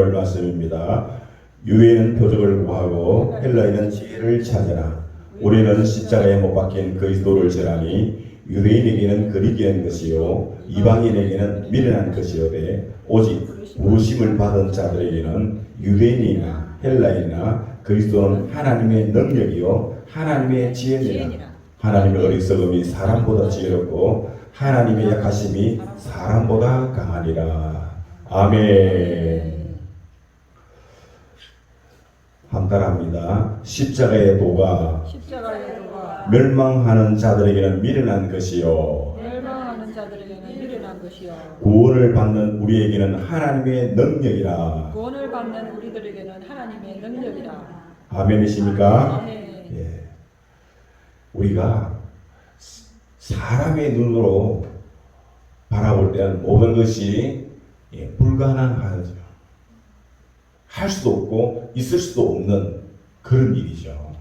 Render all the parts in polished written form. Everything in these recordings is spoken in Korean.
말씀입니다. 유대인은 표적을 구하고 헬라인은 지혜를 찾으나 우리는 십자가에 못 박힌 그리스도를 전하니 유대인에게는 그리기한 것이요 이방인에게는 미련한 것이오되 오직 부르심을 받은 자들에게는 유대인이나 헬라인이나 그리스도는 하나님의 능력이요 하나님의 지혜니라. 하나님의 어리석음이 사람보다 지혜롭고 하나님의 약하심이 사람보다 강하니라. 아멘. 함따라합니다. 십자가의 도가 멸망하는 자들에게는 미련한 것이요 구원을 받는 우리에게는 하나님의 능력이라. 아멘이십니까? 아멘. 예. 우리가 사람의 눈으로 바라볼 때는 모든 것이 불가능하죠. 할 수도 없고 있을 수도 없는 그런 일이죠.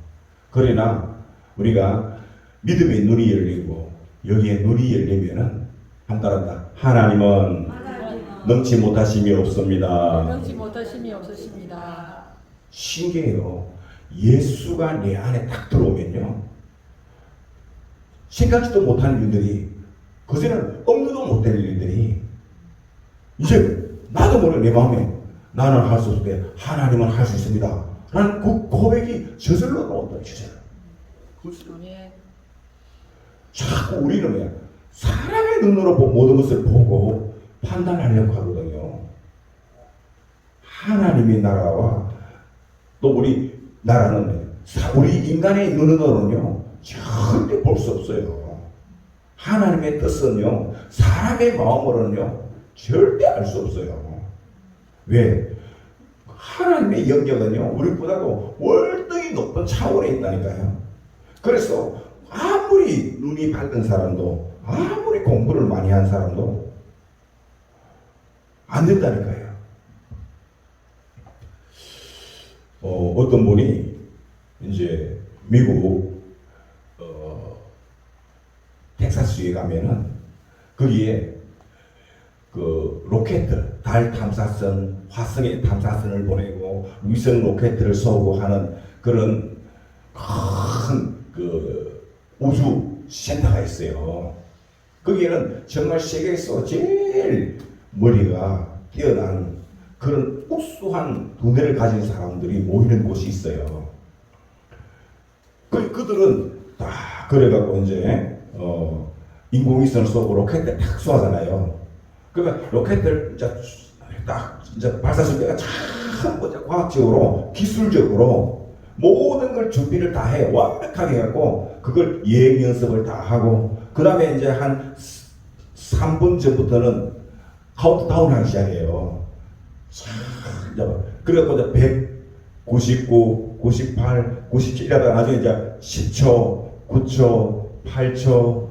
그러나 우리가 믿음의 눈이 열리고 여기에 눈이 열리면은 한따른다. 하나님은 능치 못하심이 없습니다. 신기해요. 예수가 내 안에 딱 들어오면요, 생각지도 못하는 일들이, 그전에는 엄두도 못 댈 일들이 이제 나도 모르게 내 마음에 나는 할 수 없을 때 하나님은 할 수 있습니다 라는 그 고백이 저절로 나온다. 저절로. 자꾸 우리는 뭐야? 사람의 눈으로 모든 것을 보고 판단하려고 하거든요. 하나님의 나라와 또 우리 나라는 우리 인간의 눈으로는요 절대 볼 수 없어요. 하나님의 뜻은요 사람의 마음으로는요 절대 알 수 없어요. 왜? 하나님의 영역은요 우리보다도 월등히 높은 차원에 있다니까요. 그래서 아무리 눈이 밝은 사람도 아무리 공부를 많이 한 사람도 안 된다니까요. 어떤 분이 이제 미국 텍사스에 가면은 거기에 그 로켓, 달 탐사선, 화성에 탐사선을 보내고 위성 로켓을 쏘고 하는 그런 큰 그 우주 센터가 있어요. 거기에는 정말 세계에서 제일 머리가 뛰어난 그런 우수한 두뇌를 가진 사람들이 모이는 곳이 있어요. 그들은 다 그래갖고 이제 인공위성을 쏘고 로켓을 탁 쏘잖아요. 그러니까 로켓을 이제 발사술대가 참 과학적으로 기술적으로 모든 걸 준비를 다 해 완벽하게 해갖고 그걸 예행 연습을 다 하고 그 다음에 이제 한 3분 전부터는 카운트다운 하기 시작해요. 그래갖고 이제 199, 98, 97 이러다가 나중에 이제 10초, 9초, 8초,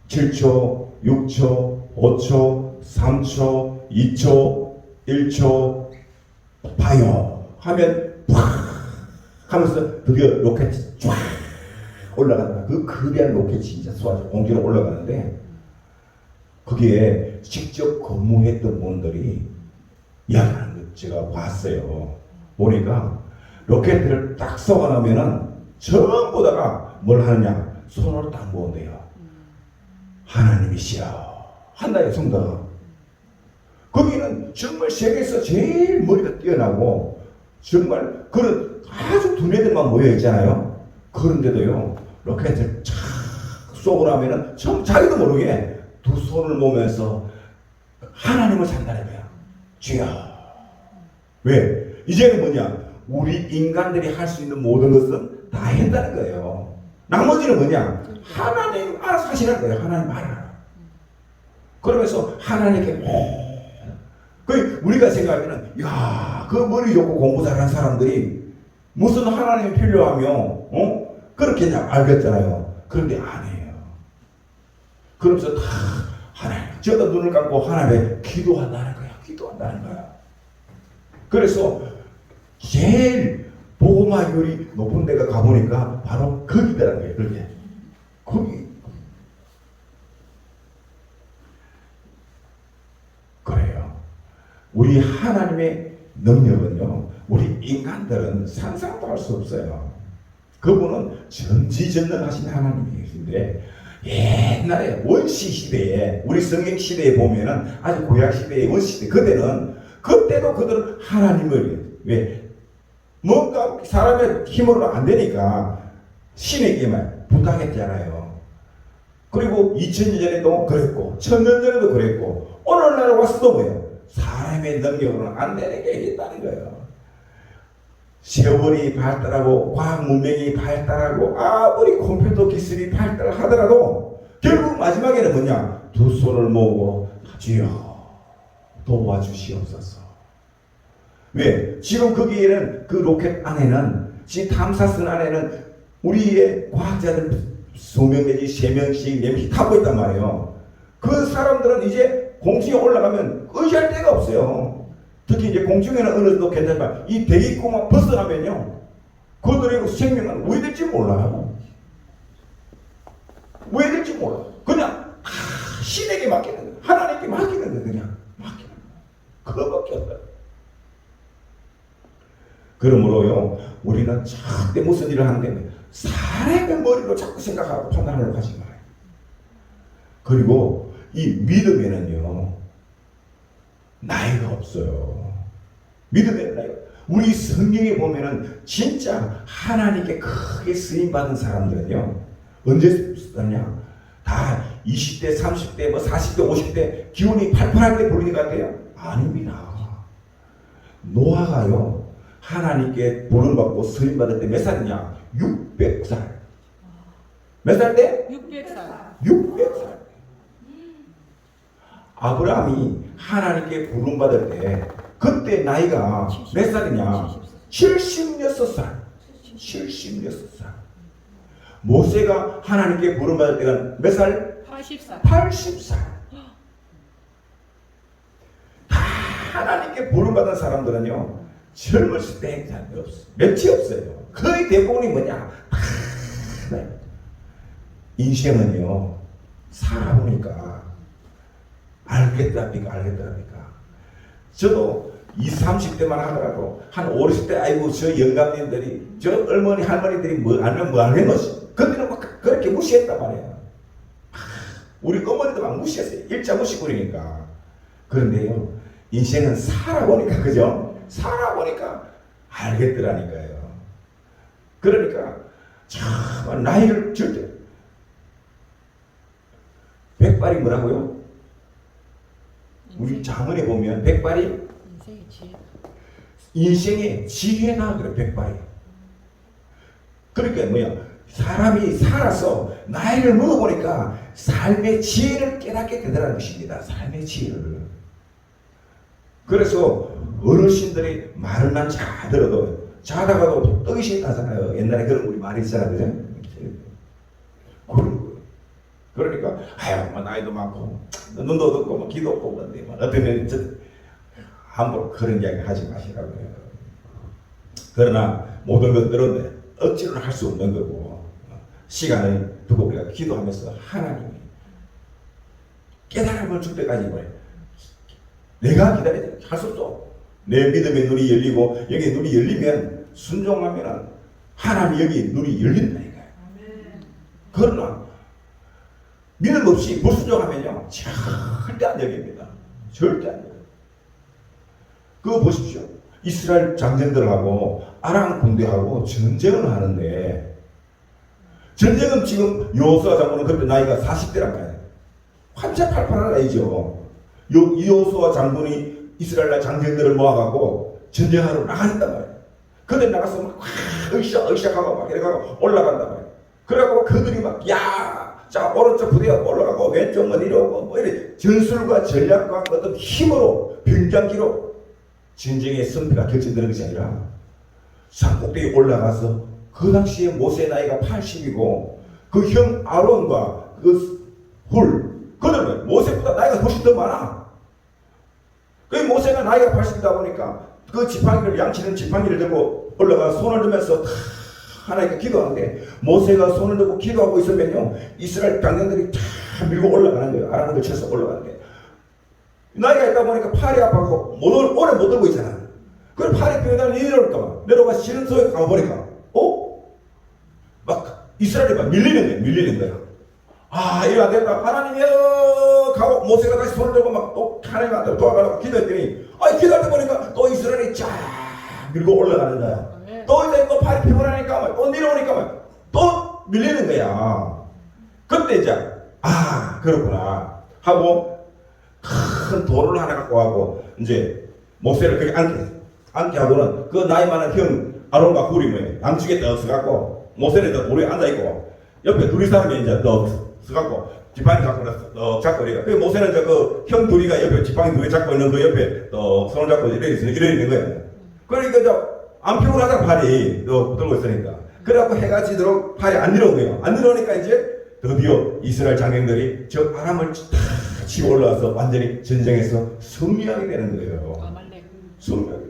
7초, 6초, 5초, 3초, 2초, 1초, 봐요 하면 팍 하면서 드디어 로켓이 쫙 올라간다. 그 거대한 로켓이 진짜 쏘아서 공중으로 올라가는데 거기에 직접 근무했던 분들이 이야기하는 걸 제가 봤어요. 보니까 로켓을 딱 쏘고 나면은 전부 다가 뭘 하느냐 손으로 딱 모은대요. 하나님이시여 한다요 성도가. 거기는 정말 세계에서 제일 머리가 뛰어나고 정말 그런 아주 두뇌들만 모여 있잖아요. 그런데도요 로켓을 착 쏘고 나면은 참 자기도 모르게 두 손을 모으면서 하나님을 산다는 거야. 주여. 왜? 이제는 뭐냐? 우리 인간들이 할 수 있는 모든 것은 다 한다는 거예요. 나머지는 뭐냐? 하나님 알아서 하시는 거예요. 하나님 알아. 그러면서 하나님께 그 우리가 생각하면은 야, 그 머리 좋고 공부 잘하는 사람들이 무슨 하나님이 필요하며 그렇게 그냥 알겠잖아요. 그런데 아니에요. 그러면서 다 하나님 저다 눈을 감고 하나님에 기도한다는 거야. 기도한다는 거야. 그래서 제일 복음화율이 높은 데가 가보니까 바로 거기더라는 거예요. 그게 거기. 그래요. 우리 하나님의 능력은요, 우리 인간들은 상상도 할 수 없어요. 그분은 전지전능하신 하나님이신데, 옛날에 원시 시대에, 우리 성경 시대에 보면은 아주 구약 시대의 원시 시대, 그때도 그들은 하나님을, 왜? 뭔가 사람의 힘으로는 안 되니까 신에게만 부탁했잖아요. 그리고 2000년 전에도 그랬고, 1000년 전에도 그랬고, 오늘날 와서도 뭐예요? 사람의 능력으로는 안 되는 게 있다는 거예요. 세월이 발달하고 과학 문명이 발달하고 아무리 컴퓨터 기술이 발달하더라도 결국 마지막에는 뭐냐? 두 손을 모으고 주여 도와주시옵소서. 왜? 지금 거기에는 그 로켓 안에는, 지금 탐사선 안에는 우리의 과학자들 2명 내지 3명씩 4명씩 타고 있단 말이에요. 그 사람들은 이제 공중에 올라가면 의지할 데가 없어요. 특히 이제 공중에는 어느 정도 괜찮지만 이 대기권만 벗어나면요, 그들의 생명은 왜 될지 몰라요. 왜 될지 몰라. 그냥 신에게 맡기는 거예요. 하나님께 맡기는 거예요. 그냥 맡기는 거예요. 그거밖에 없어요. 그러므로요, 우리는 절대 무슨 일을 하는데 사람의 머리로 자꾸 생각하고 판단하려고 하지 말아요. 그리고 이 믿음에는요, 나이가 없어요. 믿음에는 나이가. 우리 성경에 보면은 진짜 하나님께 크게 쓰임받은 사람들은요, 언제 쓰느냐? 다 20대, 30대, 40대, 50대 기운이 팔팔할 때 부르는 것 같아요? 아닙니다. 노아가요, 하나님께 부름받고 쓰임받을 때 몇 살이냐? 600살. 몇 살 때? 600살. 600살. 아브라함이 하나님께 부름받을 때 그때 나이가 몇 살이냐? 76살. 76살. 모세가 하나님께 부름받을 때가 몇 살? 80살. 80살. 다 하나님께 부름받은 사람들은요, 젊었을 때 사람이 없어요. 몇이 없어요. 거의 대부분이 뭐냐? 인생은요, 살아보니까 알겠답니까? 저도 20, 30대만 하더라도 한 50대 아이고 저 영감님들이, 저 어머니 할머니들이 뭐 알면 뭐 하는 거지. 그때는 막 그렇게 무시했단 말이에요. 우리 어머니도 막 무시했어요. 일자 무시고 그러니까. 그런데요, 인생은 살아보니까, 그죠? 살아보니까 알겠더라니까요. 그러니까 참 나이를 절대, 백발이 뭐라고요? 우리 장문에 보면 백발이 인생의 지혜다 그래. 백발이. 그러니까 뭐야? 사람이 살아서 나이를 먹어보니까 삶의 지혜를 깨닫게 되더라는 것입니다. 삶의 지혜를. 그래서 어르신들이 말을만 잘 들어도 자다가도 떡이 싫다잖아요. 옛날에 그런 우리 말이 있잖아요. 그죠? 그러니까 아유, 뭐 나이도 많고 눈도 없고 뭐 귀도 없고 그런데 어떤 함부로 그런 이야기 하지 마시라고요. 그러나 모든 것들은 억지로는 할 수 없는 거고, 시간을 두고 우리가 기도하면서 하나님이 깨달음을 줄 때까지 뭐예요? 내가 기다려야 돼. 할 수 없어. 내 믿음의 눈이 열리고, 여기 눈이 열리면 순종하면 하나님 여기 눈이 열린다니까요. 그러나 믿음 없이 불순종하면요, 절대 안 열립니다. 절대 안 열려요. 그거 보십시오. 이스라엘 장정들하고 아람 군대하고 전쟁을 하는데, 전쟁은 지금 여호수아 장군은 그때 나이가 40대란 말이에요. 환자 팔팔한 나이죠. 여호수아 장군이 이스라엘 장정들을 모아가고 전쟁하러 나간단 말이에요. 그들 나가서 막 으쌰으쌰하고 막 이래가고 올라간단 말이에요. 그래갖고 그들이 막, 야! 자, 오른쪽 부대가 올라가고 왼쪽은 내려오고 뭐 이래 전술과 전략과 어떤 힘으로 병장기로 전쟁의 승패가 결정되는 것이 아니라 산꼭대기에 올라가서, 그 당시에 모세 나이가 80이고 그 형 아론과 그 그들은 모세보다 나이가 훨씬 더 많아. 그 모세가 나이가 80이다 보니까 그 지팡이를, 양치는 지팡이를 들고 올라가 손을 들면서 하나님께 기도하는데, 모세가 손을 들고 기도하고 있으면요, 이스라엘 장병들이 다 밀고 올라가는 거예요. 아람들 쳐서 올라가는 거예요. 나이가 있다 보니까 팔이 아파서 오래 못 들고 있잖아. 그럼 팔이 뼈에다 내려올까? 내려가 싫은 소에 가버리니까, 막 이스라엘이 막 밀리는 거야. 아, 이거 안 된다. 하나님이여! 가고 모세가 다시 손을 들고 막 또 하나님한테 도와가라고 기도했더니, 기도할 때 보니까 또 이스라엘이 쫙 밀고 올라가는 거야. 또 이제 또 팔이 피곤하니까 또 내려오니까 또 밀리는 거야. 그때 이제, 그렇구나. 하고, 큰 돌을 하나 갖고 가고, 이제, 모세를 거기 앉게 하고는, 그 나이 많은 형, 아론과 굴이 뭐예요? 양쪽에 떡 서갖고, 모세는 돌에 앉아있고, 옆에 둘이 사람이 이제 떡 서갖고, 지팡이 갖고 떡 잡고 이래요. 그 모세는 그 형 둘이가 옆에 지팡이 둘이 잡고 있는 그 옆에 떡 손을 잡고 이래 있는 거예요. 그러니까 안 피곤하다 팔이 들고 있으니까. 그래갖고 해가 지도록 팔이 안 내려온 거예요. 안 내려오니까 이제 드디어 이스라엘 장병들이 저 아람을 다 치고 올라와서 완전히 전쟁에서 승리하게 되는 거예요. 승리하게.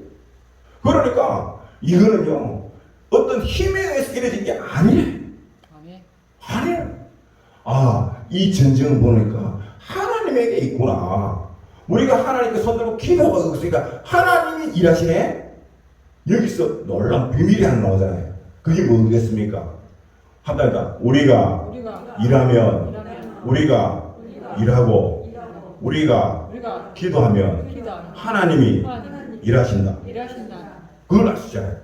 그러니까 이거는요 어떤 힘에 의해서 이루어진 게 아니에요. 이 전쟁을 보니까 하나님에게 있구나. 우리가 하나님께 손들고 기도하고 있으니까 하나님이 일하시네. 여기서 놀라운 비밀이 하나 나오잖아요. 그게 뭐겠습니까? 한달다. 우리가 일하면, 우리가 일하고, 우리가 기도하면 하나님이 일하신다. 그걸 아시잖아요.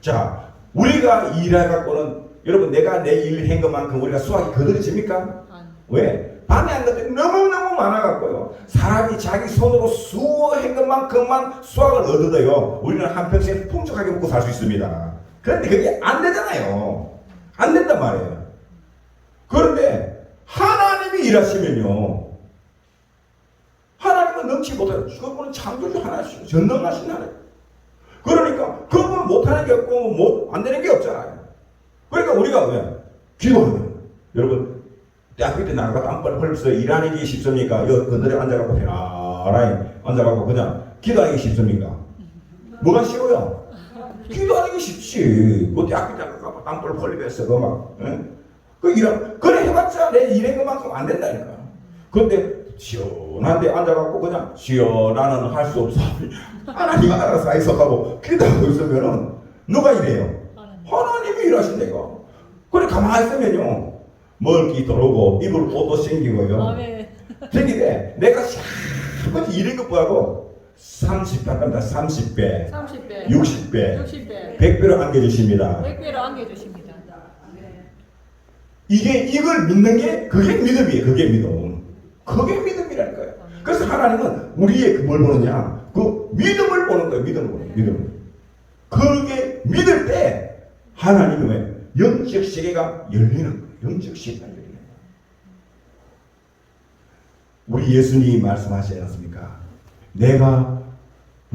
자, 우리가 일해갖고는 여러분 내가 내 일 한 것만큼 우리가 수확이 거들어집니까? 왜? 밤에 한 것들이 너무너무 많아갖고요. 사람이 자기 손으로 수한 것만큼만 수확을 얻어도요. 우리는 한평생 풍족하게 먹고 살 수 있습니다. 그런데 그게 안 되잖아요. 안 된단 말이에요. 그런데 하나님이 일하시면요. 하나님은 넘치 못해요. 그분은 창조주 하나시고 전능하신 하나님. 그러니까 그분은 못하는 게 없고 안 되는 게 없잖아요. 그러니까 우리가 왜? 기도하면 여러분 대학교 때 나가서 땅벌 벌써 일하는 게 쉽습니까? 여기 그늘에 앉아갖고 편안하게 앉아갖고 그냥 기도하는 게 쉽습니까? 뭐가 쉬워요? 기도하는 게 쉽지. 그 대학교 때 나가서 땅벌 벌리면서 그래 해봤자 내 일한 것만큼 안 된다니까. 그런데 시원한데 앉아갖고 그냥 시원하는 할 수 없어. 하나님 알아서 해석하고 기도하고 있으면은 누가 일해요? 하나님이 일하신다니까. 그래 가만히 있으면요. 먹을 게 들어오고 입을 옷도 생기고요. 생기대 내가 샤프지 이런 것보다도 30배 합니다. 30배, 60배, 100배로 안겨주십니다. 이걸 믿는 게 그게 믿음이에요. 그게 믿음. 그게 믿음이라니까요. 그래서 하나님은 우리의 뭘 보느냐? 그 믿음을 보는 거예요. 믿음을 보는 거예요. 믿음을. 그게 믿을 때 하나님은 왜? 영적 세계가 열리는 거예요. 영적 세계가 열리는 거예요. 우리 예수님이 말씀하시지 않습니까? 내가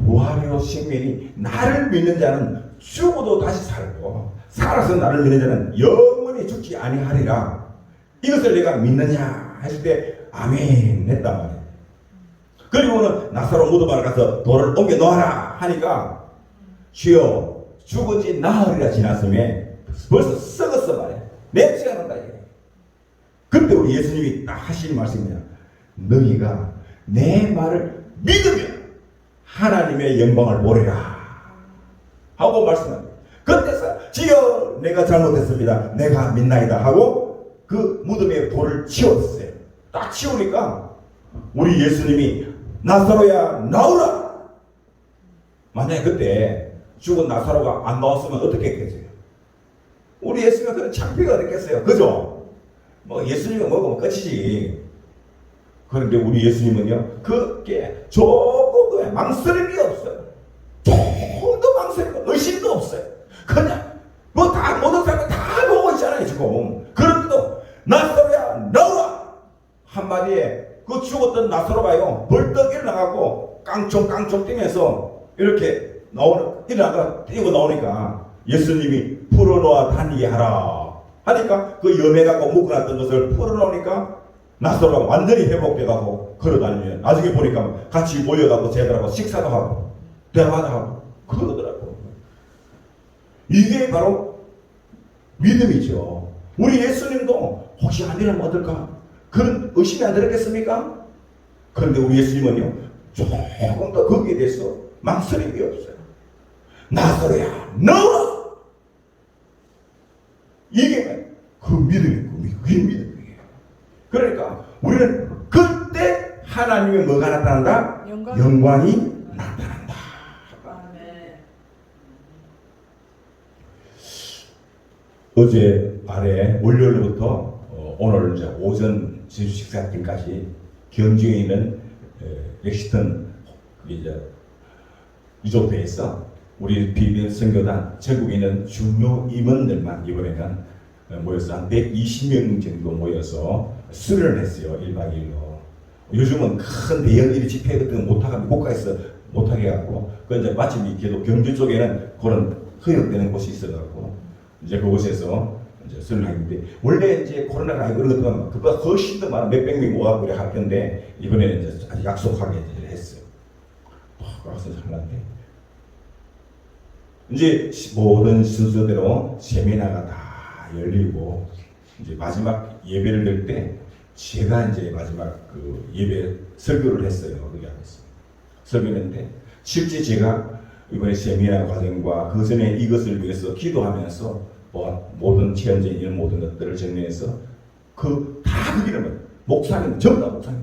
부활이요 생명이 나를 믿는 자는 죽어도 다시 살고 살아서 나를 믿는 자는 영원히 죽지 아니하리라. 이것을 내가 믿느냐 했을 때 아멘 했단 말이에요. 그리고는 나사로 무덤을 가서 돌을 옮겨 놓아라 하니까 주여 죽은지 나흘이라 지났으면 벌써 썩었어 말이야. 냄새가 난다 이게. 그때 우리 예수님이 딱 하시는 말씀이냐. 너희가 내 말을 믿으면 하나님의 영광을 보리라 하고 말씀합니다. 그때서 주여 내가 잘못했습니다. 내가 믿나이다 하고 그 무덤에 돌을 치웠어요. 딱 치우니까 우리 예수님이 나사로야 나오라. 만약에 그때 죽은 나사로가 안 나왔으면 어떻게 했겠어요? 우리 예수님은 그런 창피가 어딨겠어요? 그죠? 뭐 예수님은 먹으면 끝이지. 그런데 우리 예수님은요, 그게 조금도 망설임이 없어요. 조금도 망설임, 의심도 없어요. 그냥 뭐 다 모든 사람이 다 보고 있잖아요 지금. 그런데도 나사로야 나오라 한마디에 그 죽었던 나사로가요 벌떡 일어나가고 깡총깡총 뛰면서 이렇게 일어나가 뛰고 나오니까 예수님이 풀어놓아 다니게 하라 하니까 그 염해가고 묶어놨던 것을 풀어놓으니까 나사로가 완전히 회복돼가고 걸어다니면 나중에 보니까 같이 모여가고 제들하고 식사도 하고 대화도 하고 그러더라고. 이게 바로 믿음이죠. 우리 예수님도 혹시 안 이러면 어떨까? 그런 의심이 안 들었겠습니까? 그런데 우리 예수님은요 조금 더 거기에 대해서 망설임이 없어요. 나사로야 나오라. 이게 그 믿음이고 그게 믿음이에요. 그러니까 우리는 그때 하나님의 뭐가 나타난다? 영광이 나타난다. 어제 아래 월요일부터 오늘 이제 오전 제주 식사팀까지 경주에 있는 렉시턴 이제 리조트에서 우리 비밀 선교단 전국에 있는 중요 임원들만 이번에는 모여서 한 120명 정도 모여서 수련을 했어요. 1박 2일로. 요즘은 큰 대형 일 집회 같은 거 못하게 국가에서 못하게 해갖고 그 이제 마침 이게도 경주 쪽에는 그런 허용되는 곳이 있어갖고 이제 그곳에서 이제 수련하는데 원래 이제 코로나가 아니고 그런 것보다 그보다 훨씬 더 많은 몇백 명 모아갖고 우리 할 건데 이번에는 이제 아주 약속하게 이제 했어요. 가서 하는데 이제 모든 순서대로 세미나가 다 열리고 이제 마지막 예배를 들 때 제가 이제 마지막 그 예배 설교를 했어요. 거기 안에서 설교했는데 실제 제가 이번에 세미나 과정과 그 전에 이것을 위해서 기도하면서 모든 체험적인 이런 모든 것들을 정리해서 그 다 그기는 목사님 전부 다 목사님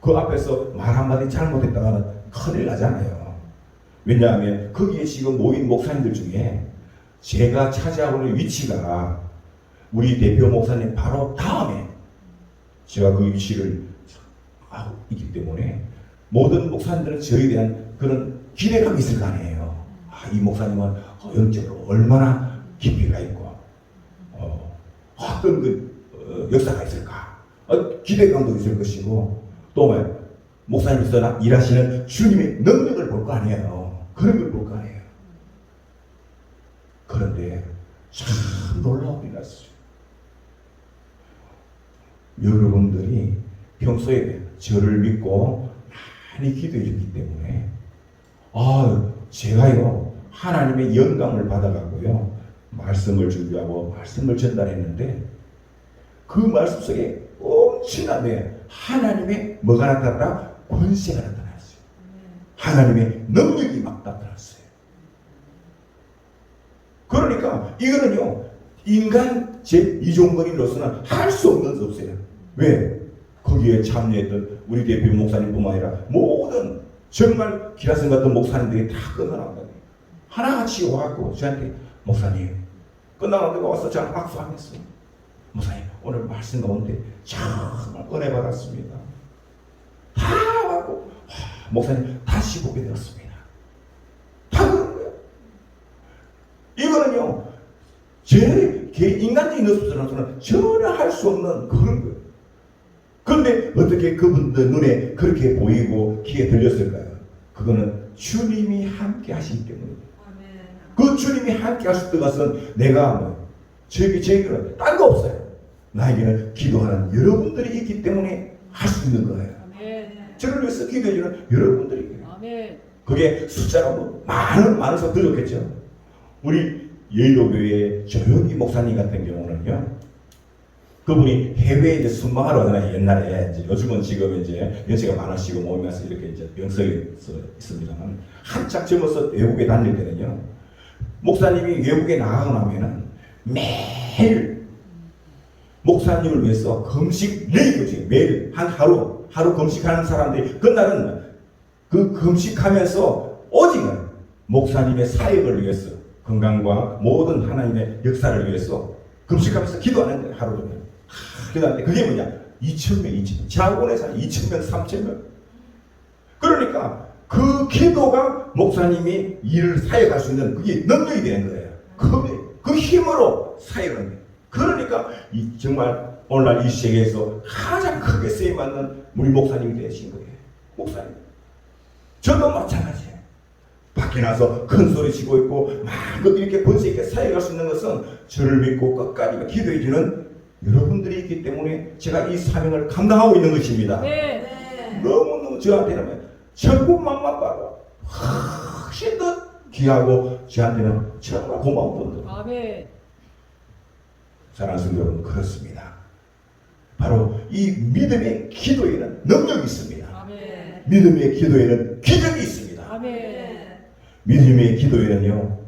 그 앞에서 말 한마디 잘못했다가는 큰일 나잖아요. 왜냐하면 거기에 지금 모인 목사님들 중에 제가 차지하고 있는 위치가 우리 대표 목사님 바로 다음에 제가 그 위치를 하고 있기 때문에 모든 목사님들은 저에 대한 그런 기대감이 있을 거 아니에요. 이 목사님은 영적으로 얼마나 깊이가 있고 어떤 그 역사가 있을까 기대감도 있을 것이고 또 목사님께서 일하시는 주님의 능력을 볼 거 아니에요. 그런 걸 볼 거 아니에요. 그런데 참 놀라운 일이 났어요. 여러분들이 평소에 저를 믿고 많이 기도해 줬기 때문에 제가요 하나님의 영감을 받아가고요 말씀을 준비하고 말씀을 전달했는데 그 말씀 속에 엄청나게 하나님의 뭐가 나타났다? 권세가 나타났어요. 하나님의 능력이 막 나타났어요. 그러니까 이거는요 인간 제2종거리로서는 할 수 없는 수 없어요. 왜? 거기에 참여했던 우리 대표 목사님뿐만 아니라 모든 정말 기라성 같은 목사님들이 다 끝나간 거예요. 하나같이 와갖고 저한테 목사님 끝나가는데 와서 저랑 박수하겠어요. 목사님 오늘 말씀 가운데 정말 은혜 받았습니다. 다 와갖고 목사님 다시 보게 되었습니다. 다 그런 거예요. 이거는요 제 인간적인 모습으로는 전혀 할 수 없는 그런 거예요. 그런데 어떻게 그분들 눈에 그렇게 보이고 귀에 들렸을까요? 그거는 주님이 함께 하시기 때문입니다. 그 주님이 함께 하실 것은 내가 저에게는 딴 거 없어요. 나에게는 기도하는 여러분들이 있기 때문에 할 수 있는 거예요. 저를 위해서 기도해 주는 여러분들이 그게 숫자가 많아서 더 좋겠죠. 우리 여의도교회 조영기 목사님 같은 경우는요 그분이 해외에 이제 순방하러 가잖아요. 옛날에 이제 요즘은 지금 이제 연세가 많으시고 모이면서 이렇게 이제 병석에 있습니다만 한참 젊어서 외국에 다닐 때는요 목사님이 외국에 나가고 나면은 매일 목사님을 위해서 금식 4교시 매일 한 하루 금식하는 사람들이 그날은 그 금식하면서 오직은 목사님의 사역을 위해서 건강과 모든 하나님의 역사를 위해서 금식하면서 기도하는 거예요. 하루 종일. 기도하는데 그게 뭐냐? 2,000명, 2,000명. 자원에서 2,000명, 3,000명. 그러니까 그 기도가 목사님이 일을 사역할 수 있는 그게 능력이 되는 거예요. 그 힘으로 사역을 하는 거예요. 그러니까 정말 오늘날 이 세계에서 가장 크게 쓰임받는 우리 목사님이 되신 거예요. 목사님. 저도 마찬가지예요. 밖에 나서 큰 소리 치고 있고 마음껏 이렇게 권세 있게 사역할 수 있는 것은 저를 믿고 끝까지 기도해 주는 여러분들이 있기 때문에 제가 이 사명을 감당하고 있는 것입니다. 너무너무 저한테는 천국만만 봐도 훨씬 더 귀하고 저한테는 정말 고마운 분들. 사랑하는 성도 여러분 그렇습니다. 바로 이 믿음의 기도에는 능력이 있습니다. 믿음의 기도에는 기적이 있습니다. 믿음의 기도에는요,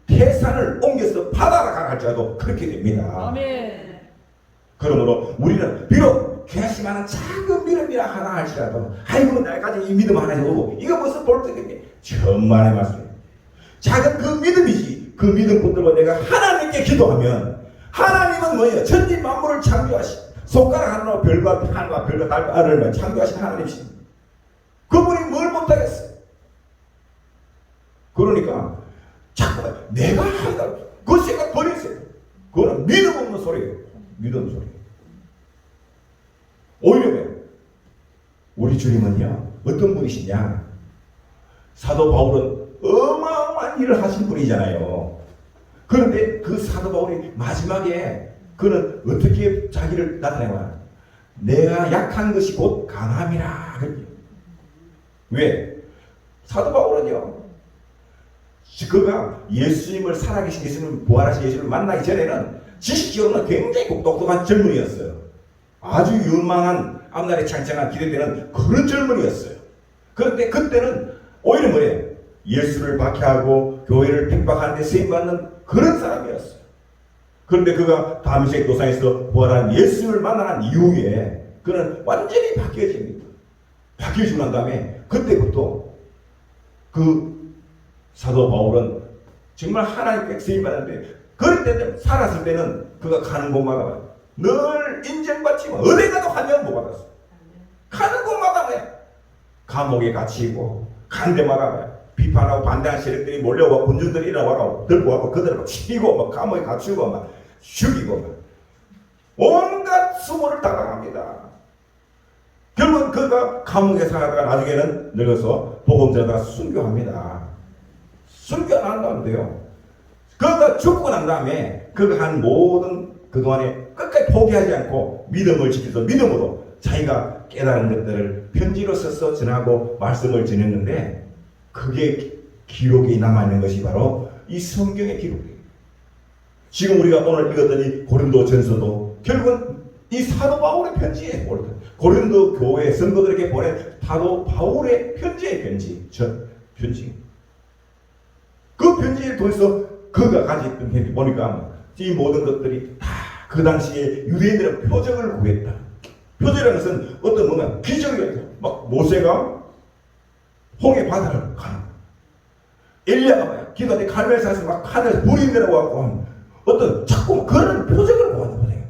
태산을 옮겨서 바다로 갈지라도 그렇게 됩니다. 아멘. 그러므로 우리는 비록 개심하는 작은 믿음이라 하나 할지라도, 아이고 내가 가진 이 믿음 하나에 오고 이거 무슨 볼떡이니, 천만의 말씀이에요. 작은 그 믿음이지. 그 믿음 붙들고 내가 하나님께 기도하면, 하나님은 뭐예요? 천지 만물을 창조하신, 손가락 하나로 별과 하늘과 별과 달을 창조하신 하나님이십니다. 그분이 뭘 못하겠어요? 그러니까 자꾸 내가 한다, 그 생각 버리세요. 그거는 믿음 없는 소리예요. 믿음 없는 소리. 오히려 우리 주님은요, 어떤 분이시냐? 사도 바울은 어마어마한 일을 하신 분이잖아요. 그런데 그 사도 바울이 마지막에 그는 어떻게 자기를 나타내나? 내가 약한 것이 곧 강함이라. 왜? 사도 바울은요, 그가 예수님을, 살아계신 예수님을, 부활하신 예수님을 만나기 전에는 지식적으로는 굉장히 똑똑한 젊은이였어요. 아주 유망한, 앞날에 창창한 기대되는 그런 젊은이였어요. 그런데 그때는 오히려 뭐예요? 예수를 박해하고 교회를 핍박하는 데 쓰임받는 그런 사람이었어요. 그런데 그가 다메섹 도상에서 부활한 예수를 만난 이후에 그는 완전히 바뀌어집니다. 바뀌어지고 난 다음에 그때부터 그 사도 바울은 정말 하나님께 쓰임받았는데, 그럴 때는 살았을 때는 그가 가는 곳마다 늘 인정받지만 어디 가도 한 명 못 받았어. 가는 곳마다 뭐야? 감옥에 갇히고, 간 데마다 비판하고 반대하는 세력들이 몰려와 군중들이 일어나고 들고 와고 그들을 치고 막 감옥에 갇히고 막 죽이고 막 온갖 수모를 당합니다. 결국 그가 감옥에 살다가 나중에는 늙어서 복음전하다가 순교합니다. 순교 안 한다는데요. 그가 죽고 난 다음에 그가 한 모든 그동안에 끝까지 포기하지 않고 믿음을 지켜서 믿음으로 자기가 깨달은 것들을 편지로 써서 전하고 말씀을 전했는데, 그게 기록이 남아있는 것이 바로 이 성경의 기록이에요. 지금 우리가 오늘 읽었던 이 고린도 전서도 결국은 이 사도 바울의 편지예요. 고린도 교회 성도들에게 보낸 사도 바울의 편지의 편지. 편지. 그 편지를 통해서 그가 가졌던 편지 보니까 이 모든 것들이 다 그 당시에 유대인들은 표적을 구했다. 표적이라는 것은 어떤 뭐냐, 기적이었죠. 막 모세가 홍해 바다를 가는, 엘리야가 뭐야, 기도할 때 갈멜산에서 막 하늘에서 불이 내려와고 어떤 자꾸 그런 표적을 보았나 보네요.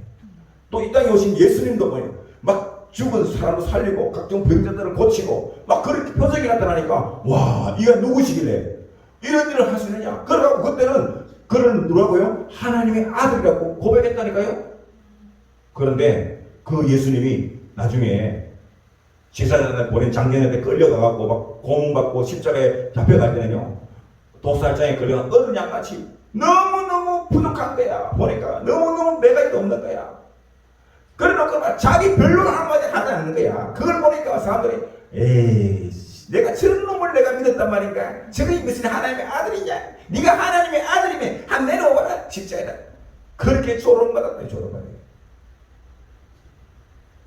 또 이 땅에 오신 예수님도 뭐예요, 막 죽은 사람을 살리고 각종 병자들을 고치고 막 그렇게 표적이 나타나니까, 와, 이가 누구시길래 이런 일을 할 수 있느냐. 그러고 그때는 그를 누구라고요? 하나님의 아들이라고 고백했다니까요. 그런데 그 예수님이 나중에 제사장을 보낸 장년한테 끌려가갖고 막 고문받고 십자가에 잡혀갈 때는요, 독살장에 끌려가 어느 양같이 너무너무 부족한 거야. 보니까 너무너무 매가리도 없는 거야. 그래놓고 막 자기 변론을 한마디 하지 않는 거야. 그걸 보니까 사람들이, 에이, 내가 저런 놈을 내가 믿었단 말인가? 저게 무슨 하나님의 아들이냐? 네가 하나님의 아들이면 한 내려오거라 십자에다. 그렇게 조롱받았다. 조롱받았다.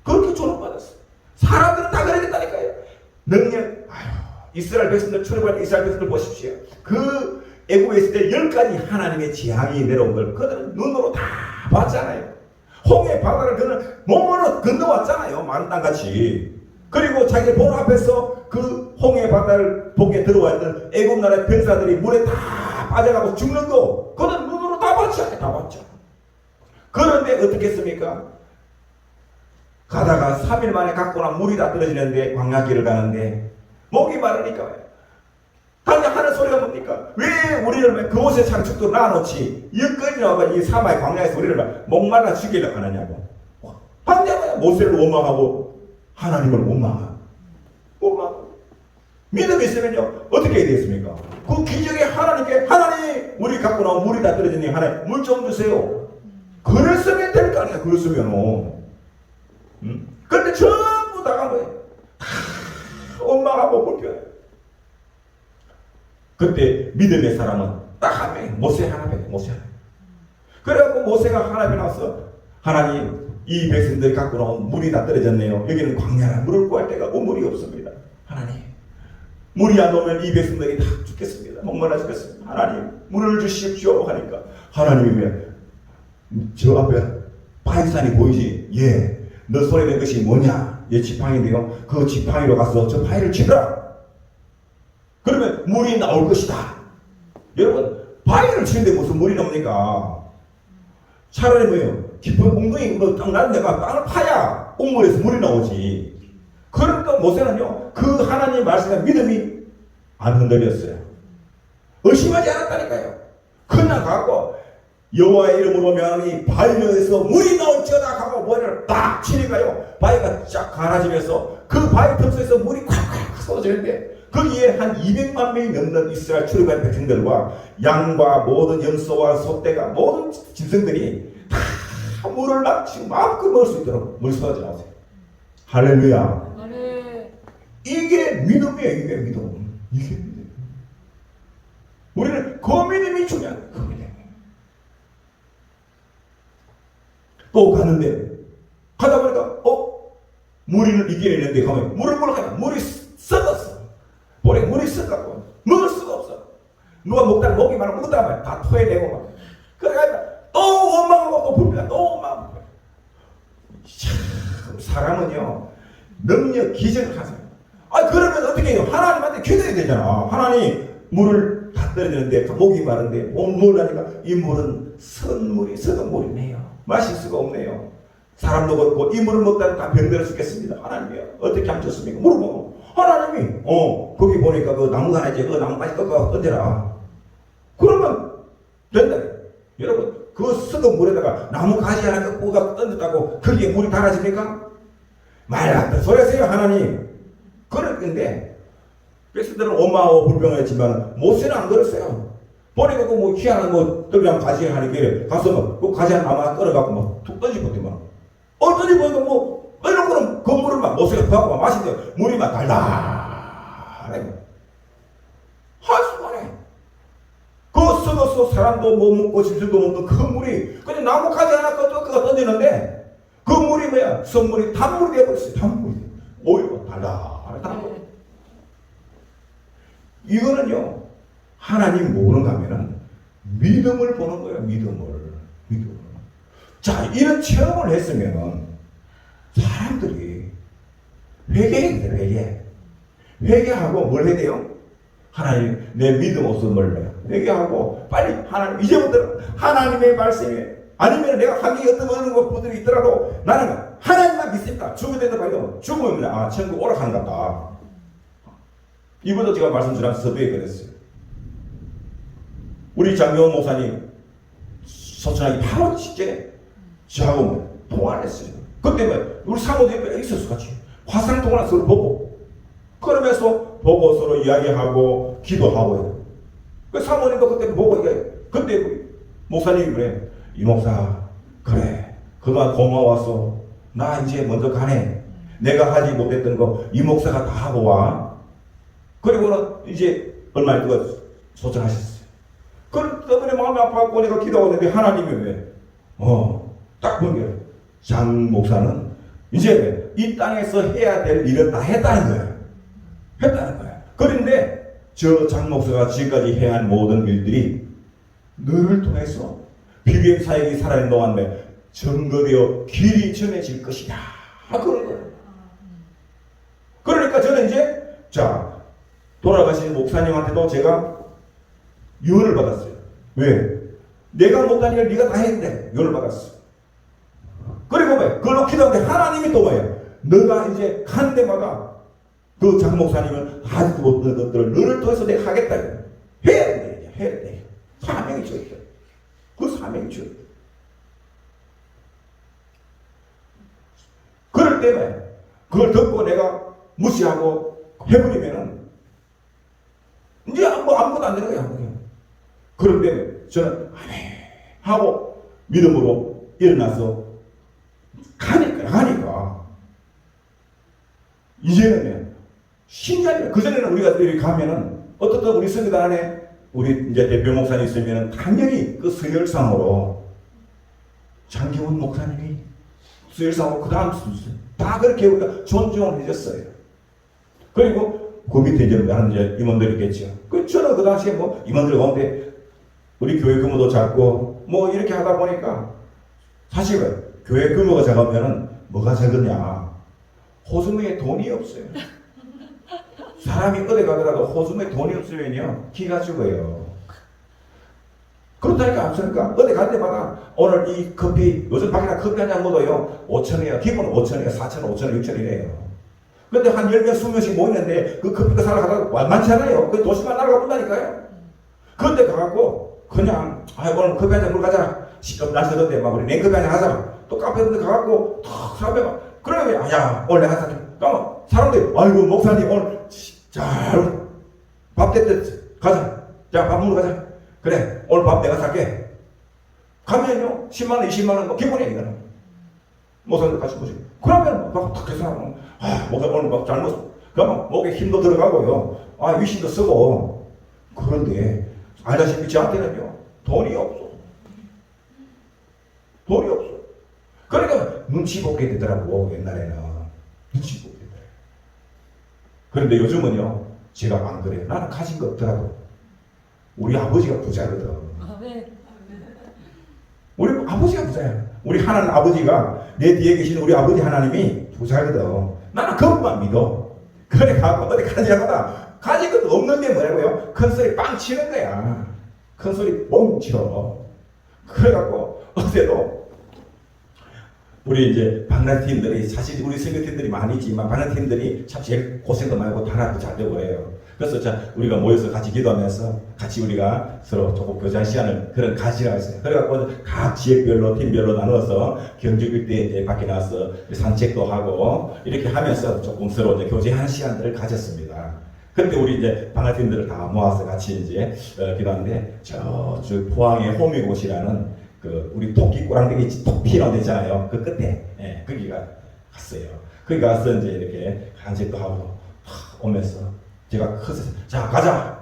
그렇게 조롱받았어. 사람들은 다 그러겠다니까요. 능력, 이스라엘 백성들 출애굽할 때 이스라엘 백성들 보십시오. 그 애굽에 있을 때 10가지 하나님의 재앙이 내려온 걸 그들은 눈으로 다 봤잖아요. 홍해 바다를 그는 몸으로 건너왔잖아요. 만땅같이. 그리고 자기 본 앞에서 그 홍해 바다를 보게 들어와 있는 애굽 나라의 병사들이 물에 다 빠져가고 죽는 거, 그는 눈으로 다 봤잖아요. 다 봤죠. 그런데 어떻게 했습니까? 가다가 3일 만에 갖고 난 물이 다 떨어지는데, 광야길을 가는데 목이 마르니까 당장 하는 소리가 뭡니까? 왜 우리를 그곳에 참 죽도록 놔놓지, 여기까지 나와가 이 사마의 광야에서 우리를 목말라 죽이려고 하느냐고. 당장 모세를 원망하고 하나님을 원망하고. 믿음이 있으면요 어떻게 해야 되겠습니까? 그 기적에 하나님께, 하나님 우리 갖고 나온 물이 다 떨어지니 하나님 물 좀 주세요. 그랬으면 될 거 아니야. 그랬으면. 그런데 전부 다가 뭐예요? 다 원망하고 불평해. 그때 믿음의 사람은 딱 한 명, 모세 하나밖에. 모세 하나. 그래갖고 모세가 하나님에 나와서, 하나님 이 백성들이 갖고 나온 물이 다 떨어졌네요. 여기는 광야라. 물을 구할 데가 물이 없습니다. 하나님 물이 안 오면 이 백성들이 다 죽겠습니다. 목말라 죽겠습니다. 하나님 물을 주십시오 하니까 하나님이 왜 저 앞에 바위산이 보이지? 예. 너 손에 든 것이 뭐냐? 예, 지팡이인데요. 그 지팡이로 가서 저 바위를 치라. 그러면 물이 나올 것이다. 여러분, 바위를 치는데 무슨 물이 나옵니까? 차라리 뭐예요? 깊은 웅덩이 딱 나는 데가 땅을 파야 옥물에서 물이 나오지. 그러니까 모세는요, 그 하나님 말씀에 믿음이 안 흔들렸어요. 의심하지 않았다니까요. 그냥 갖고 여호와의 이름으로 명하니 바위에서 물이 나올지어다 하고 머리를 딱 치니까요, 바위가 쫙 갈아지면서 그 바위 틈새에서 물이 콱콱 쏟아지는데 거기에 한 200만 명이 넘는 이스라엘 출애굽한 백성들과 양과 모든 염소와 소떼가 모든 짐승들이 다 물을 지금 마음껏 먹을 수 있도록 물 쏟아져 나오세요. 할렐루야. 이게 믿음이에요. 이게 믿음. 이게 믿음. 우리는 그 믿음이 중요한 거예요. 그 믿음. 또 가는데 가다 보니까 물을 이겨내는데 가면 물을 먹으니까 물이 썩었어. 볼에 물이 썩었고 먹을 수가 없어. 누가 먹다가 목이 말아 먹다가 말이야. 다 토해내고 막. 그러니까 또 원망하고 또 불평하고 또 원망하고. 참 사람은요 능력 기적을 하세요. 그러면 어떻게 해요? 하나님한테 기도해야 되잖아. 하나님 물을 다 떨어지는데 목이 마른데 물 하니까 이 물은 썩은 물이네요. 마실 수가 없네요. 사람도 그렇고 이 물을 먹다가 다 병들어 죽겠습니다. 하나님이요 어떻게 하면 좋습니까? 물을 먹어. 하나님이 거기 보니까 그 나무가 하나 있지. 그 나무까지 꺾어 던져라. 그러면 된다. 여러분 그 썩은 물에다가 나무 가지 하나 꺾고 던졌다고 거기에 물이 달아집니까? 말 같은 소리 하세요. 하나님. 그럴 건데 백성들은 원망하고 불평했지만 모세는 안 그랬어요. 보니까 그 희한한 떡이랑 가지 하니까 가서 그 가지 하나 아마 끌어갖고 막 툭 던지거든요. 던지고 이런 거는 그 물을 막 모세가 퍼갖고 마시는데 물이 막 달달해. 한순간에 그 썩어서 사람도 못 먹고 짐승도 못 먹는 그 물이 그냥 나무 가지 하나 꺾어 던지는데 그 물이 뭐야? 성물이 단물이 되어버렸어요. 단물이. 오히려 달달해. 단물. 이거는요 하나님 모르는가 하면은 믿음을 보는 거예요. 믿음을. 자, 이런 체험을 했으면은 사람들이 회개해야 돼요. 회개하고 뭘 해야 돼요? 하나님 내 믿음 없음을 내요. 회개하고 빨리 하나님 이제부터 하나님의 말씀에 아니면 내가 하기 어떤 것들이 있더라도 나는 하나님만 믿습니다. 죽을 때도 봐도 죽으면 천국 오락하는 것 같다. 이번에도 제가 말씀드린 서두에 그랬어요. 우리 장경원 목사님 소천하기 바로 직전에 저하고 통화를 했어요. 그때 우리 사모도 옆에 있었어. 같이 화상 통화를 서로 보고 그러면서 보고 서로 이야기하고 기도하고요. 그 사모님도 그때 보고 그때 목사님이 그래. 이 목사 그래 그만 고마웠어. 나 이제 먼저 가네. 내가 하지 못했던 거 이 목사가 다 하고 와. 그리고는 이제 얼마 있다가 소천하셨어요. 그 때문에 마음이 아파갖고 내가 기도하고 있는데 하나님이 왜? 딱 보니까 장 목사는 이제 이 땅에서 해야 될 일은 다 했다는 거야. 그런데 저 장 목사가 지금까지 해야 한 모든 일들이 너를 통해서 비교의 사역이 살아있는 동안에 증거되어 길이 전해질 것이다. 그런 거예요. 그러니까 저는 이제 돌아가신 목사님한테도 제가 유언을 받았어요. 왜? 내가 못한 일을 네가 다 했는데 유언을 받았어. 그리고 왜? 그걸로 기도하는데 하나님이 또 뭐예요? 너가 이제 간 데마다 그 장 목사님은 하지 못한 것들을 너를 통해서 내가 하겠다. 해야 돼. 사명이 주어있다. 그 사명이 주어있다. 그럴 때문에 그걸 듣고 내가 무시하고 해버리면은 이제 아무것도 안 되는 거야. 그런데 저는 아멘 하고 믿음으로 일어나서 가니까 이제는 신기하죠. 그전에는 우리가 여기 가면은 어떻든 우리 성교단 안에 우리 이제 대표 목사님 있으면은 당연히 그 서열상으로 장기훈 목사님이 서열상으로 그 다음 순서 다 그렇게 우리가 존중을 해줬어요. 그리고 그 밑에 이제 하는 이제 임원들이 있겠죠. 그 저는 그 당시에 뭐 임원들 가운데 우리 교회 규모도 작고 뭐 이렇게 하다 보니까 사실은 교회 규모가 작으면은 뭐가 작으냐? 호수무에 돈이 없어요. 사람이 어디 가더라도 호수무에 돈이 없으면요 기가 죽어요. 그렇다니까 않습니까? 어디 갈 때마다 오늘 이 커피 요즘 밖에 커피 한 잔 먹어요 5,000원이에요. 기본 5,000원이에요. 4,000원, 5,000원, 6,000원이래요. 근데 한 10명, 20명씩 모이는데 그 커피가 사러 가다가 완만치 않아요. 그 도시만 날아가 본다니까요. 그런데 가갖고 그냥 오늘 커피 한 잔 먹으러 가자. 날씨던데 막 우리 냉커피 한 잔 하자. 또 카페 같은 데 가갖고 탁 사람에 막 그러면 야 오늘 내가 사자. 그러면 사람들이 아이고 목사님 오늘 자 밥 됐대 가자. 자 밥 먹으러 가자. 그래 오늘 밥 내가 살게. 가면요 10만원 20만원 뭐 기본이야 이거는. 목사님들 같이 보시고 그러면 막 탁 해서 목사 오늘 막 잘 먹었어. 그러면 목에 힘도 들어가고요. 위신도 쓰고. 그런데 알다시피 저한테는요 돈이 없어. 돈이 없어. 그러니까 눈치 보게 되더라고. 옛날에는 눈치 보게 되더라고. 그런데 요즘은요 제가 안 그래요. 나는 가진 거 없더라도 우리 아버지가 부자거든. 우리 아버지가 부자야. 우리 하나님 아버지가 내 뒤에 계신 우리 아버지 하나님이 부자거든. 나는 그것만 믿어. 그래 갖고 어디 가지 않거나 가진 것도 없는 게 뭐라고요? 큰 소리 빵 치는 거야. 큰 소리 뻥 쳐. 그래갖고 어제도 우리 이제 박람팀들이 사실 우리 선교팀들이 많이 있지만 박람팀들이 참 제일 고생도 많이 하고 단합도 잘 되고 해요. 그래서 우리가 모여서 같이 기도하면서 같이 우리가 서로 조금 교제한 시간을 그런 가지라고 했어요. 그래갖고 각 지역별로 팀별로 나누어서 경주일 때 이제 밖에 나와서 산책도 하고 이렇게 하면서 조금 서로 이제 교제한 시간들을 가졌습니다. 그때 우리 이제 방학팀들을 다 모아서 같이 이제 기도하는데 저 포항의 호미곶이라는 그 우리 토끼 꼬랑대기 토피라고 되잖아요. 그 끝에 거기가 갔어요. 거기 가서 이제 이렇게 간식도 하고 오면서 제가 커서 자 가자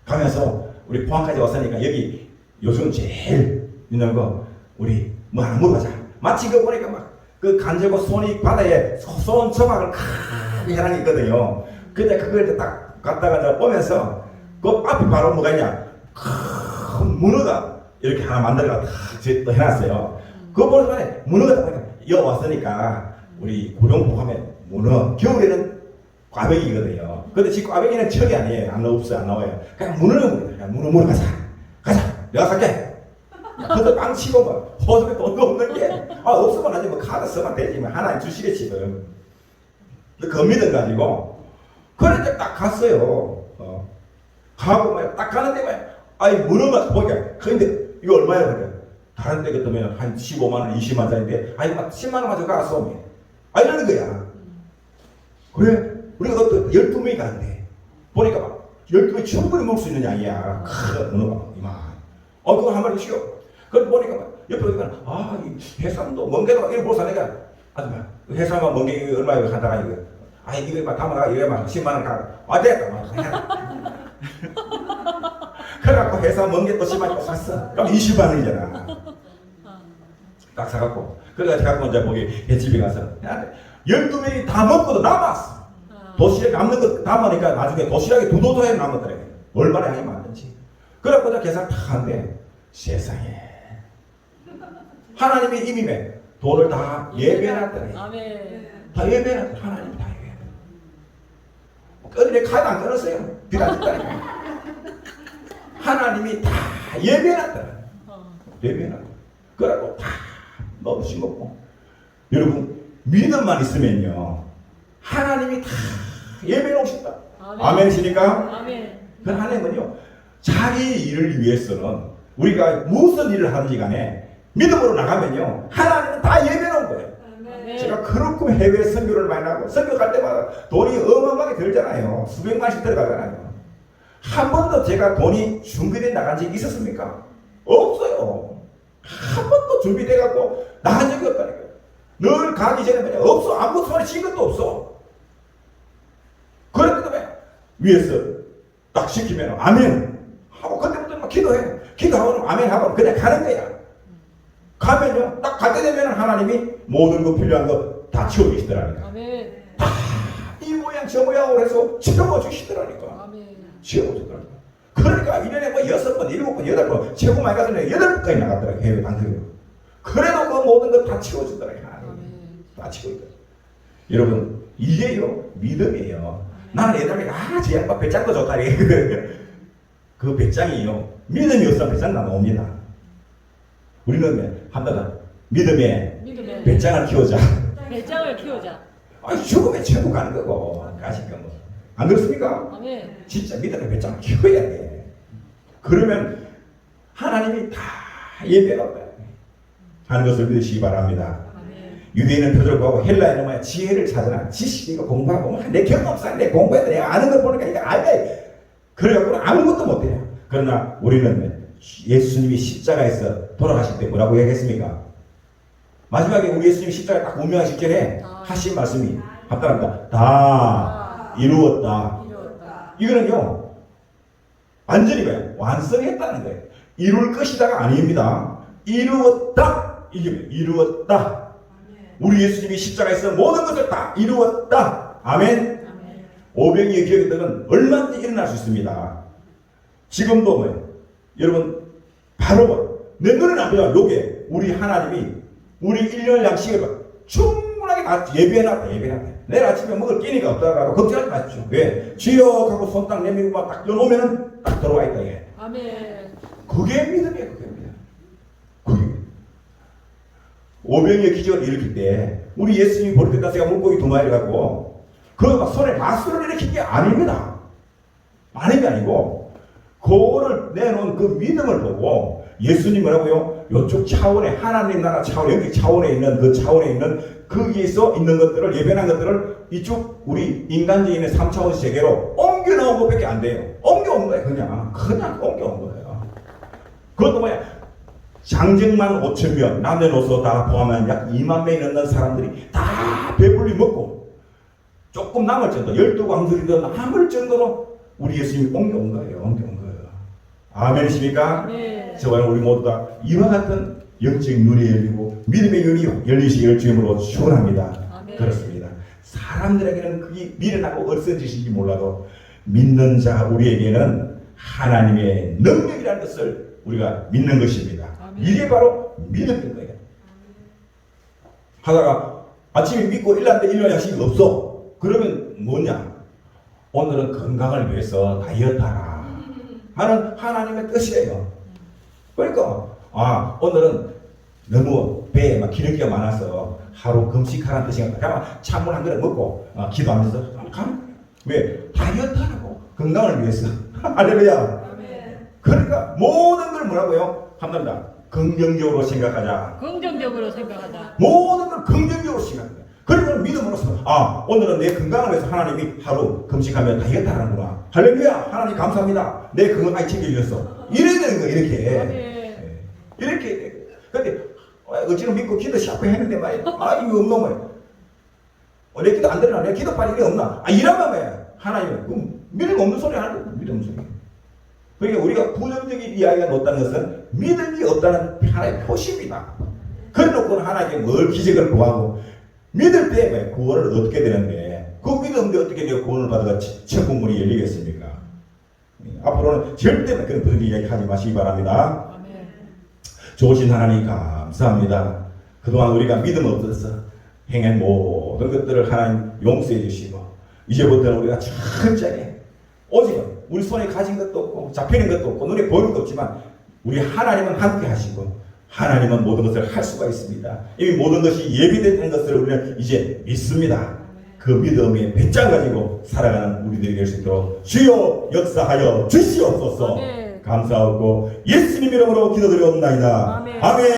가면서 우리 포항까지 왔으니까 여기 요즘 제일 있는 거 우리 뭐 하나 먹어가자. 마치 그 보니까 막 그 간절고 손이 바다에 손 조각을 크게 하는 게 있거든요. 근데 그걸 딱 갔다가 보면서 그 앞에 바로 뭐가 있냐 큰 문어가 이렇게 하나 만들어가 또 해놨어요. 그거 보는 문어가 딱 여기 왔으니까 우리 구룡포 하면 문어 겨울에는 꽈배기거든요. 근데 지금 꽈배기는 철이 아니에요. 안 나와요. 그냥 문어 먹으러 가자. 내가 살게. 그것도 빵 치고 막 호수에 돈도 없는 게 없으면 아니 뭐 카드 쓰면 되지 뭐 하나 주시래 지금. 그 믿음 가지고 그런데 딱 갔어요. 가고 막 딱 가는데 막 문어가 보니까 근데 이거 얼마야 그래? 다른 데 같으면 한 15만 원, 20만 원짜리인데 막 10만 원 가지고 가서 이러는 거야. 그래? 우리가 그것도 12명이 가는데 보니까 막 12명이 충분히 먹을 수 있는 양이야. 큰 문어가 이만. 그거 한 마리 쉬어. 그걸 보니까 막 옆에 보니까 이 해삼도 멍게도 이거 못 사니까 아줌마 해삼과 멍게 이거 얼마에 한다가 이거 이거 막 담아가 이거 막 10만 원 가. 됐다 막. 그래갖고 해삼 멍게 또 10만 원 또 샀어. 그럼 20만 원이잖아. 딱 사갖고 그래서 갖고 이제 거기 횟집에 가서 12명이 다 먹고도 남았어. 도시락에 남는 거 담으니까 나중에 도시락에 두 도도에 남았더래. 얼마나 양이 많은지. 그래갖고 내가 계산 다 하는데 세상에 하나님이 이미 돈을 다 예배해놨더래. 다 예배해놨더래. 하나님이 다 예배해놨더래. 어디 카드 안 끊었어요. 비단 줬다니까. 하나님이 다 예배해놨더래. 예배해놨더래. 그래갖고 다 넣으시 먹고 여러분 믿음만 있으면요 하나님이 다 예배해 놓으신다. 아멘이십니까? 아멘. 그 하나님은요 자기 일을 위해서는 우리가 무슨 일을 하든지 간에 믿음으로 나가면요 하나님은 다 예배해 놓은 거예요. 아멘. 제가 그렇게 해외 선교를 많이 하고 선교 갈 때마다 돈이 어마어마하게 들잖아요. 수백만씩 들어가잖아요. 한 번도 제가 돈이 준비돼 나간 적이 있었습니까? 없어요. 한 번도 준비돼갖고 나간 적이 없다니까. 늘 가기 전에 그냥 없어. 아무것도 손에 쥔 것도 없어. 그랬는데 위에서 딱 시키면 아멘 하고 그때부터 막 기도해. 기도하고 아멘 하고 그냥 가는 거야. 가면요 딱 갈 때 되면 하나님이 모든 거 필요한 거 다 채워주시더라니까. 아멘. 다 이 모양 저 모양으로 해서 채워주시더라니까. 아멘. 채워주더라니까. 그러니까 1년에 뭐 6번, 7번, 8번, 최고 많이 가서 8번까지 나갔더라, 해외 단체로. 그래도 그 모든 거 다 채워주더라니까. 다 채워주더라. 여러분, 이게요, 믿음이에요. 나는 예전에, 저 양반 배짱도 좋다. 그 배짱이요. 믿음이 없으면 배짱 나옵니다. 우리는 한다다. 믿음에 배짱을 키우자. 배짱을 키우자. 아니, 죽음에 최고 가는 거고. 가시니까 뭐. 안 그렇습니까? 아멘. 진짜 믿음의 배짱을 키워야 돼. 그러면 하나님이 다 예배가 하는 것을 믿으시기 바랍니다. 유대인은 표절하고 헬라인은 뭐야? 지혜를 찾으나 지식 이거 공부하고 내 경험상 내 공부해도 내가 아는 걸 보니까 이거 알게 그래갖고 아무것도 못해요. 그러나 우리는 예수님이 십자가에서 돌아가실 때 뭐라고 얘기했습니까? 마지막에 우리 예수님이 십자가에 딱 운명하실 전에 하신 말씀이 합당합니다. 다 이루었다. 이거는요 완전히 뭐야? 완성했다는 거예요. 이룰 것이다가 아닙니다. 이루었다. 이게 이루었다. 우리 예수님이 십자가에서 모든 것을 다 이루었다. 아멘. 오병이의 기적은 얼마든지 일어날 수 있습니다. 지금도 뭐예요? 여러분 바로 내 눈에 안 보여. 요게 우리 하나님이 우리 1년 양식을 충분하게 다 예배해놨다. 내일 아침에 먹을 끼니가 없다고 걱정하지 마십시오. 왜? 주여 하고 손 딱 내밀고 막 딱 열어놓으면 딱 들어와 있다. 이게. 아멘. 그게 믿음이에요. 그게 믿음. 그게. 오병이의 기적을 일으킬 때 우리 예수님이 볼 때까지 제가 물고기 2마리를 갖고 그 손에 마술을 일으킨 게 아닙니다. 아닌 게 아니고 그거를 내놓은 그 믿음을 보고 예수님 뭐라고요? 이쪽 차원에 하나님 나라 차원 여기 차원에 있는 그 차원에 있는 거기에서 있는 것들을 예배한 것들을 이쪽 우리 인간적인 3차원 세계로 옮겨 놓은 것밖에 안 돼요. 옮겨온 거예요. 그냥 옮겨온 거예요. 그것도 뭐야? 장정만 5,000명 남녀노소 다 포함한 약 2만 명이 넘는 사람들이 다 배불리 먹고 조금 남을 정도 12광들이든 남을 정도로 우리 예수님이 옮겨온 거예요. 아멘이십니까? 네. 저와 우리 모두 다 이와 같은 영적인 눈이 열리고 믿음의 눈이 열리시기를 주님으로 축원합니다. 그렇습니다. 사람들에게는 그게 미련하고 어리석어지신지 몰라도 믿는 자 우리에게는 하나님의 능력이라는 것을 우리가 믿는 것입니다. 이게 바로 믿음인 거예요. 하다가 아침에 믿고 일났는데 일요일 양식이 없어. 그러면 뭐냐? 오늘은 건강을 위해서 다이어트하라 하는 하나님의 뜻이에요. 그러니까 오늘은 너무 배에 막 기름기가 많아서 하루 금식하라는 뜻인가? 그냥 찬물 한 그릇 먹고 기도하면서 가면 왜? 다이어트하라고 건강을 위해서. 할렐루야. 그러니까 모든 걸 뭐라고요? 한답니다. 긍정적으로 생각하자. 긍정적으로 생각하자. 모든 걸 긍정적으로 생각하자. 그러면 믿음으로써 오늘은 내 건강을 위해서 하나님이 하루 금식하면 다이어트 하는구나. 할렐루야. 하나님 감사합니다. 내 건강까지 챙겨주셨어. 이래야 되는 거야. 이렇게. 이렇게. 근데 어찌는 믿고 기도 샤프 했는데 말이야. 이거 없는 거야. 내 기도 안 되나? 내 기도 빨리 이게 없나? 이러면 뭐야. 하나님 믿음 없는 소리 하는 거야. 믿음 없는 소리. 그러니까 우리가 부정적인 이야기가 없다는 것은 믿음이 없다는 하나의 표시입니다. 그래놓고는 하나님께 뭘 기적을 구하고 믿을 때 구원을 얻게 되는데 그 믿음인데 어떻게 내가 구원을 받아가 천국문이 열리겠습니까? 앞으로는 절대 그런 부정적인 이야기 하지 마시기 바랍니다. 아멘. 좋으신 하나님 감사합니다. 그동안 우리가 믿음 없어서 행한 모든 것들을 하나님 용서해 주시고 이제부터는 우리가 천천히 오직 우리 손에 가진 것도 없고 잡히는 것도 없고 눈에 보이는 것도 없지만 우리 하나님은 함께 하시고 하나님은 모든 것을 할 수가 있습니다. 이미 모든 것이 예비되는 것을 우리는 이제 믿습니다. 그 믿음의 배짱 가지고 살아가는 우리들이 될 수 있도록 주여 역사하여 주시옵소서. 감사하고 예수님 이름으로 기도드리옵나이다. 아멘.